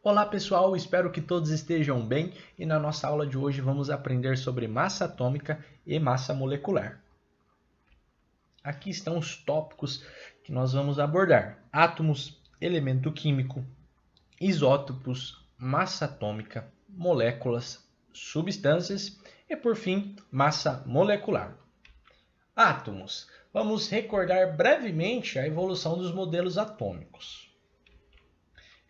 Olá pessoal, espero que todos estejam bem e na nossa aula de hoje vamos aprender sobre massa atômica e massa molecular. Aqui estão os tópicos que nós vamos abordar: átomos, elemento químico, isótopos, massa atômica, moléculas, substâncias e, por fim, massa molecular. Átomos. Vamos recordar brevemente a evolução dos modelos atômicos.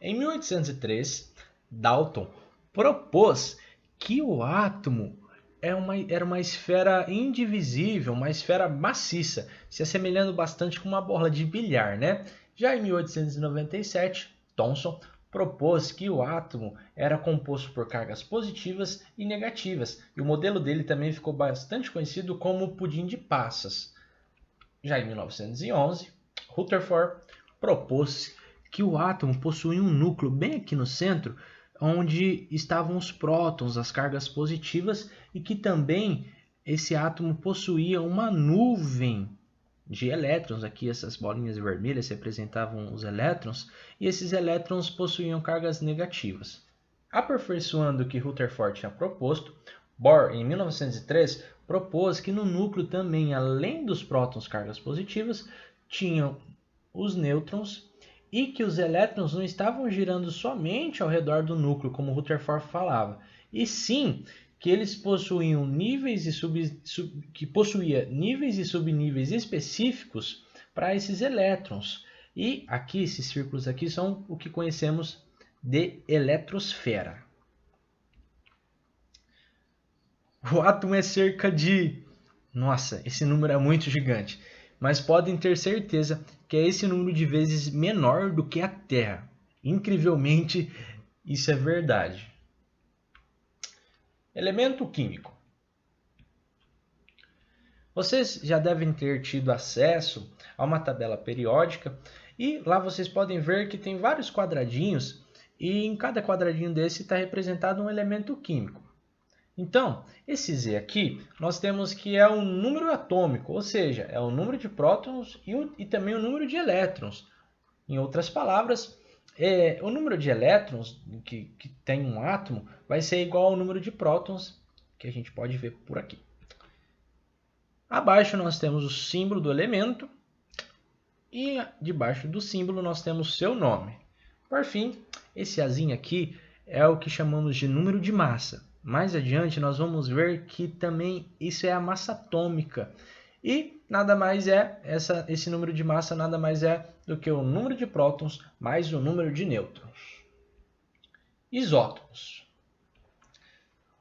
Em 1803, Dalton propôs que o átomo era uma esfera indivisível, uma esfera maciça, se assemelhando bastante com uma bola de bilhar, né? Já em 1897, Thomson propôs que o átomo era composto por cargas positivas e negativas, e o modelo dele também ficou bastante conhecido como o pudim de passas. Já em 1911, Rutherford propôs que o átomo possuía um núcleo bem aqui no centro, onde estavam os prótons, as cargas positivas, e que também esse átomo possuía uma nuvem de elétrons. Aqui essas bolinhas vermelhas representavam os elétrons, e esses elétrons possuíam cargas negativas. Aperfeiçoando o que Rutherford tinha proposto, Bohr, em 1903, propôs que no núcleo também, além dos prótons, cargas positivas, tinham os nêutrons, e que os elétrons não estavam girando somente ao redor do núcleo, como Rutherford falava, e sim que eles possuíam níveis e subníveis específicos para esses elétrons. E aqui, esses círculos aqui são o que conhecemos de eletrosfera. O átomo é cerca de... Nossa, esse número é muito gigante. Mas podem ter certeza que é esse número de vezes menor do que a Terra. Incrivelmente, isso é verdade. Elemento químico. Vocês já devem ter tido acesso a uma tabela periódica e lá vocês podem ver que tem vários quadradinhos e em cada quadradinho desse está representado um elemento químico. Então, esse Z aqui, nós temos que é um número atômico, ou seja, é o número de prótons e também o número de elétrons. Em outras palavras, o número de elétrons que tem um átomo vai ser igual ao número de prótons, que a gente pode ver por aqui. Abaixo nós temos o símbolo do elemento e debaixo do símbolo nós temos seu nome. Por fim, esse Azinho aqui é o que chamamos de número de massa. Mais adiante nós vamos ver que também isso é a massa atômica. E nada mais é, esse número de massa nada mais é do que o número de prótons mais o número de nêutrons. Isótopos.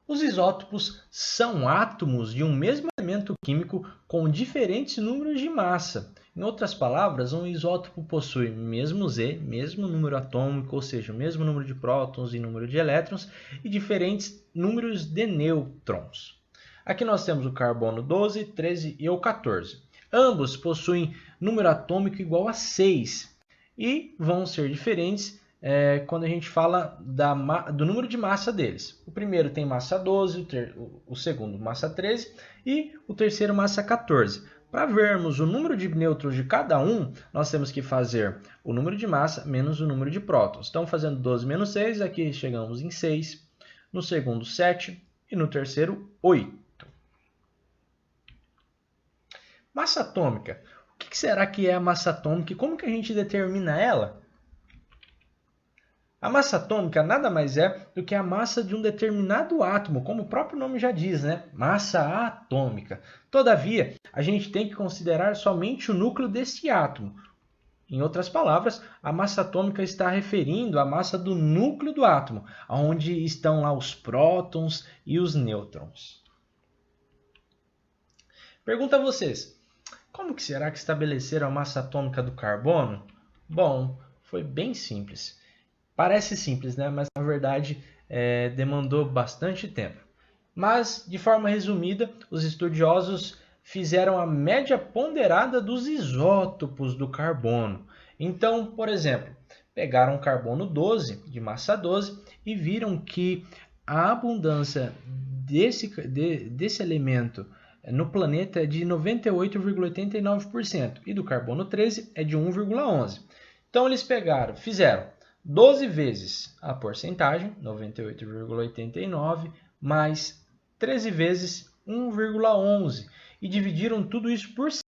Os isótopos são átomos de um mesmo elemento químico com diferentes números de massa. Em outras palavras, um isótopo possui mesmo Z, mesmo número atômico, ou seja, o mesmo número de prótons e número de elétrons, e diferentes números de nêutrons. Aqui nós temos o carbono 12, 13 e o 14. Ambos possuem número atômico igual a 6 e vão ser diferentes quando a gente fala do número de massa deles. O primeiro tem massa 12, o segundo massa 13 e o terceiro massa 14. Para vermos o número de nêutrons de cada um, nós temos que fazer o número de massa menos o número de prótons. Então, fazendo 12 menos 6, aqui chegamos em 6, no segundo 7 e no terceiro 8. Massa atômica. O que será que é a massa atômica e como que a gente determina ela? A massa atômica nada mais é do que a massa de um determinado átomo, como o próprio nome já diz, né? Massa atômica. Todavia, a gente tem que considerar somente o núcleo desse átomo. Em outras palavras, a massa atômica está referindo à massa do núcleo do átomo, onde estão lá os prótons e os nêutrons. Pergunto a vocês, como que será que estabeleceram a massa atômica do carbono? Bom, foi bem simples. Parece simples, né? Mas na verdade demandou bastante tempo. Mas, de forma resumida, os estudiosos fizeram a média ponderada dos isótopos do carbono. Então, por exemplo, pegaram carbono 12, de massa 12, e viram que a abundância desse elemento no planeta é de 98,89% e do carbono 13 é de 1,11%. Então, eles fizeram 12 vezes a porcentagem, 98,89, mais 13 vezes 1,11. E dividiram tudo isso por 100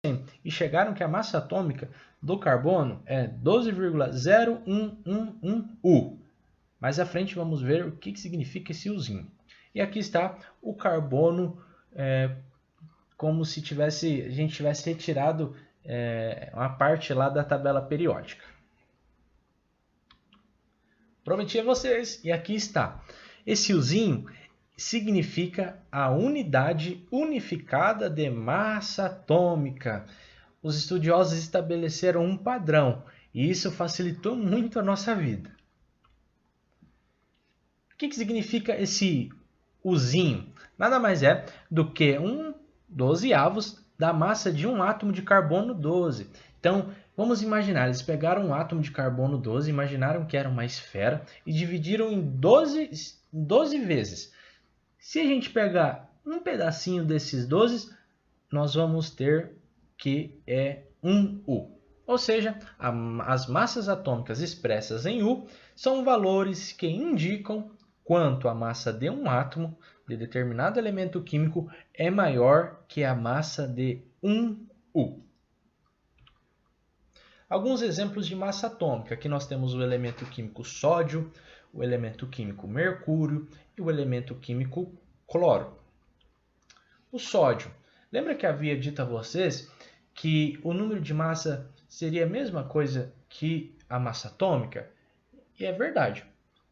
e chegaram que a massa atômica do carbono é 12,0111 U. Mais à frente vamos ver o que significa esse Uzinho. E aqui está o carbono, como se a gente tivesse retirado uma parte lá da tabela periódica. Prometi a vocês, e aqui está. Esse Uzinho significa a unidade unificada de massa atômica. Os estudiosos estabeleceram um padrão, e isso facilitou muito a nossa vida. O que significa esse Uzinho? Nada mais é do que 1/12 da massa de um átomo de carbono 12. Então, vamos imaginar, eles pegaram um átomo de carbono 12, imaginaram que era uma esfera e dividiram em 12 vezes. Se a gente pegar um pedacinho desses 12, nós vamos ter que é 1U. Ou seja, as massas atômicas expressas em U são valores que indicam quanto a massa de um átomo de determinado elemento químico é maior que a massa de 1U. Alguns exemplos de massa atômica. Aqui nós temos o elemento químico sódio, o elemento químico mercúrio e o elemento químico cloro. O sódio. Lembra que havia dito a vocês que o número de massa seria a mesma coisa que a massa atômica? E é verdade.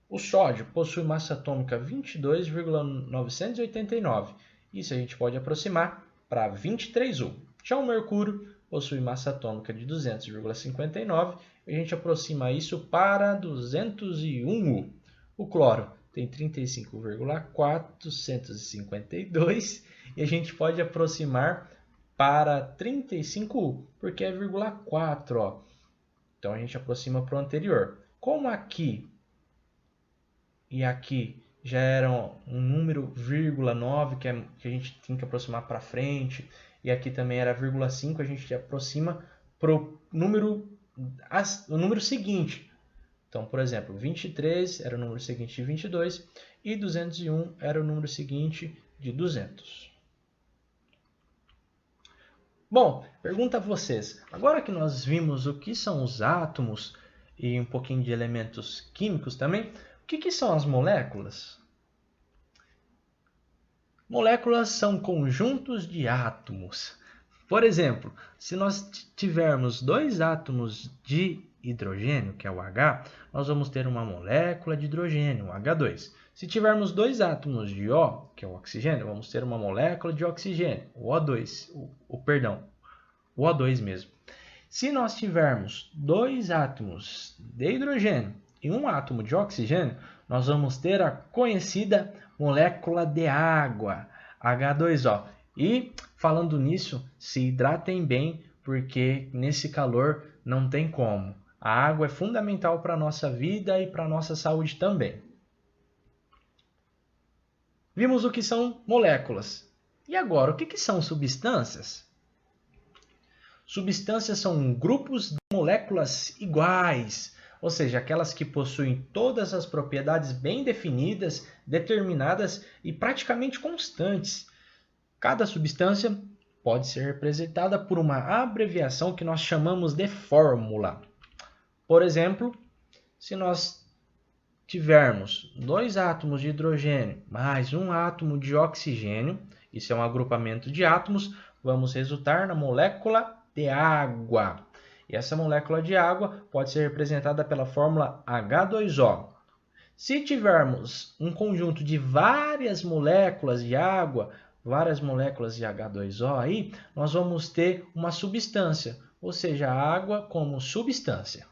O sódio possui massa atômica 22,989. Isso a gente pode aproximar para 23U. Já o mercúrio possui massa atômica de 200,59 e a gente aproxima isso para 201U. O cloro tem 35,452 e a gente pode aproximar para 35U, porque é 0,4. Ó. Então a gente aproxima para o anterior. Como aqui e aqui já eram um número 0,9 que a gente tem que aproximar para frente, e aqui também era 0,5, a gente aproxima para o número seguinte. Então, por exemplo, 23 era o número seguinte de 22 e 201 era o número seguinte de 200. Bom, pergunta a vocês. Agora que nós vimos o que são os átomos e um pouquinho de elementos químicos também, o que são as moléculas? Moléculas são conjuntos de átomos. Por exemplo, se nós tivermos dois átomos de hidrogênio, que é o H, nós vamos ter uma molécula de hidrogênio, o H2. Se tivermos dois átomos de O, que é o oxigênio, vamos ter uma molécula de oxigênio, o O2, o O2 mesmo. Se nós tivermos dois átomos de hidrogênio e um átomo de oxigênio, nós vamos ter a conhecida molécula de água, H2O. E, falando nisso, se hidratem bem, porque nesse calor não tem como. A água é fundamental para a nossa vida e para a nossa saúde também. Vimos o que são moléculas. E agora, o que são substâncias? Substâncias são grupos de moléculas iguais, ou seja, aquelas que possuem todas as propriedades bem definidas, determinadas e praticamente constantes. Cada substância pode ser representada por uma abreviação que nós chamamos de fórmula. Por exemplo, se nós tivermos dois átomos de hidrogênio mais um átomo de oxigênio, isso é um agrupamento de átomos, vamos resultar na molécula de água. E essa molécula de água pode ser representada pela fórmula H2O. Se tivermos um conjunto de várias moléculas de água, várias moléculas de H2O aí, nós vamos ter uma substância, ou seja, a água como substância.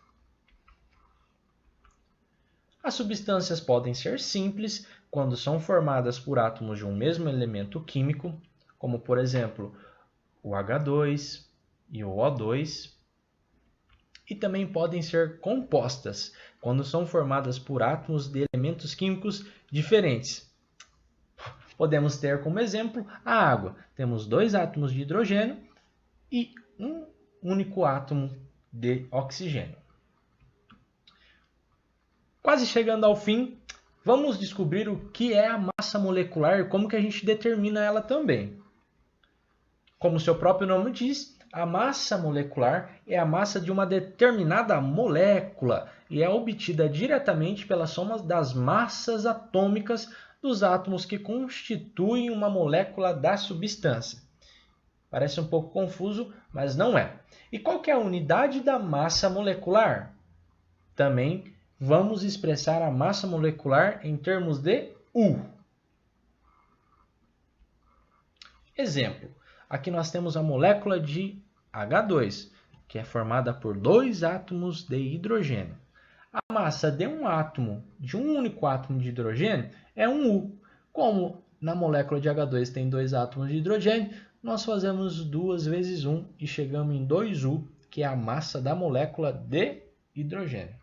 As substâncias podem ser simples quando são formadas por átomos de um mesmo elemento químico, como por exemplo o H2 e o O2. E também podem ser compostas quando são formadas por átomos de elementos químicos diferentes. Podemos ter como exemplo a água. Temos dois átomos de hidrogênio e um único átomo de oxigênio. Quase chegando ao fim, vamos descobrir o que é a massa molecular e como que a gente determina ela também. Como seu próprio nome diz, a massa molecular é a massa de uma determinada molécula e é obtida diretamente pela soma das massas atômicas dos átomos que constituem uma molécula da substância. Parece um pouco confuso, mas não é. E qual que é a unidade da massa molecular? Também vamos expressar a massa molecular em termos de U. Exemplo. Aqui nós temos a molécula de H2, que é formada por 2 átomos de hidrogênio. A massa de um átomo, de um único átomo de hidrogênio, é 1U. Como na molécula de H2 tem 2 átomos de hidrogênio, nós fazemos 2 vezes 1 e chegamos em 2U, que é a massa da molécula de hidrogênio.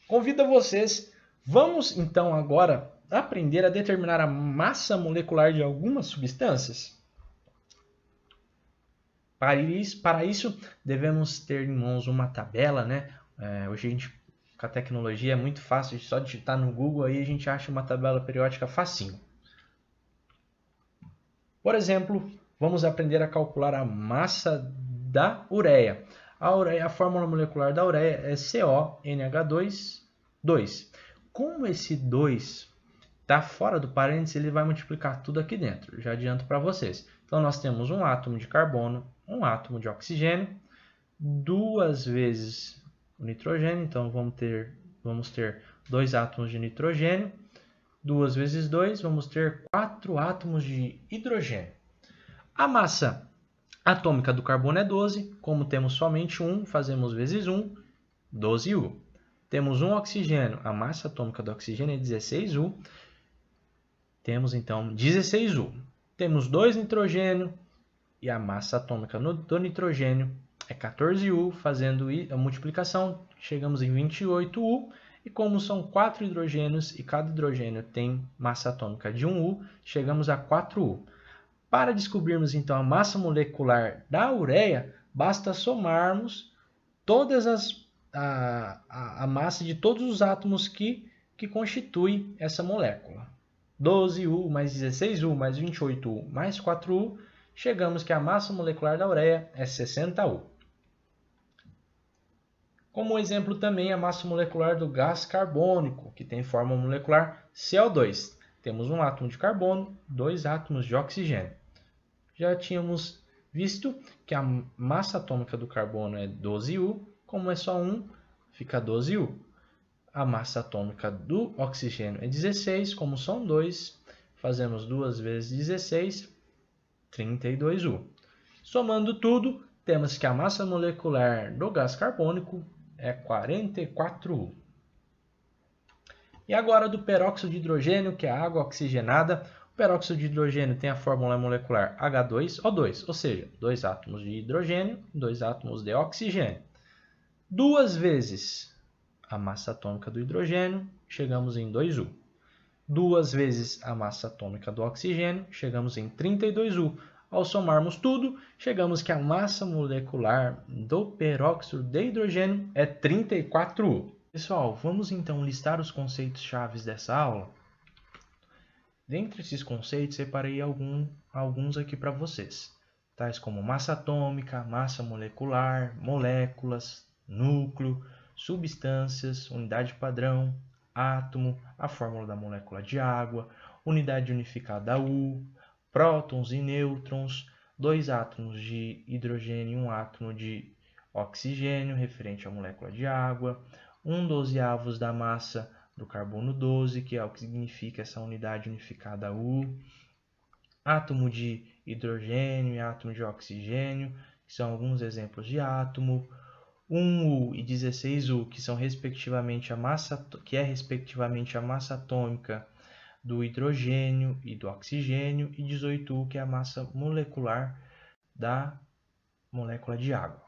Convido vocês, vamos então agora aprender a determinar a massa molecular de algumas substâncias? Para isso, devemos ter em mãos uma tabela, né? Hoje com a tecnologia é muito fácil, só digitar no Google aí a gente acha uma tabela periódica facinho. Por exemplo, vamos aprender a calcular a massa da ureia. A fórmula molecular da ureia é CONH2, 2. Como esse 2 está fora do parênteses, ele vai multiplicar tudo aqui dentro. Já adianto para vocês. Então, nós temos um átomo de carbono, um átomo de oxigênio, 2 vezes o nitrogênio. Então, vamos ter 2 átomos de nitrogênio. 2 vezes 2, vamos ter 4 átomos de hidrogênio. A massa atômica do carbono é 12. Como temos somente 1, fazemos vezes 1, 12U. Temos um oxigênio. A massa atômica do oxigênio é 16U. Temos, então, 16U. Temos 2 nitrogênio e a massa atômica do nitrogênio é 14U. Fazendo a multiplicação, chegamos em 28U. E como são 4 hidrogênios e cada hidrogênio tem massa atômica de 1U, chegamos a 4U. Para descobrirmos, então, a massa molecular da ureia, basta somarmos todas a massa de todos os átomos que constituem essa molécula. 12U mais 16U mais 28U mais 4U, chegamos que a massa molecular da ureia é 60U. Como exemplo também a massa molecular do gás carbônico, que tem forma molecular CO2. Temos um átomo de carbono, 2 átomos de oxigênio. Já tínhamos visto que a massa atômica do carbono é 12U, como é só 1, fica 12U. A massa atômica do oxigênio é 16, como são 2, fazemos 2 vezes 16, 32U. Somando tudo, temos que a massa molecular do gás carbônico é 44U. E agora do peróxido de hidrogênio, que é a água oxigenada. O peróxido de hidrogênio tem a fórmula molecular H2O2, ou seja, 2 átomos de hidrogênio e 2 átomos de oxigênio. 2 vezes a massa atômica do hidrogênio, chegamos em 2U. 2 vezes a massa atômica do oxigênio, chegamos em 32U. Ao somarmos tudo, chegamos que a massa molecular do peróxido de hidrogênio é 34U. Pessoal, vamos então listar os conceitos chaves dessa aula? Dentre esses conceitos, separei alguns aqui para vocês, tais como massa atômica, massa molecular, moléculas, núcleo, substâncias, unidade padrão, átomo, a fórmula da molécula de água, unidade unificada U, prótons e nêutrons, 2 átomos de hidrogênio e 1 átomo de oxigênio, referente à molécula de água, 1/12 da massa do carbono 12, que é o que significa essa unidade unificada U, átomo de hidrogênio e átomo de oxigênio, que são alguns exemplos de átomo, 1U e 16U, que são respectivamente a massa atômica do hidrogênio e do oxigênio, e 18U, que é a massa molecular da molécula de água.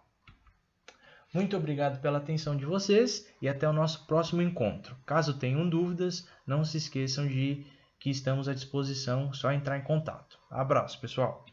Muito obrigado pela atenção de vocês e até o nosso próximo encontro. Caso tenham dúvidas, não se esqueçam de que estamos à disposição, só entrar em contato. Abraço, pessoal!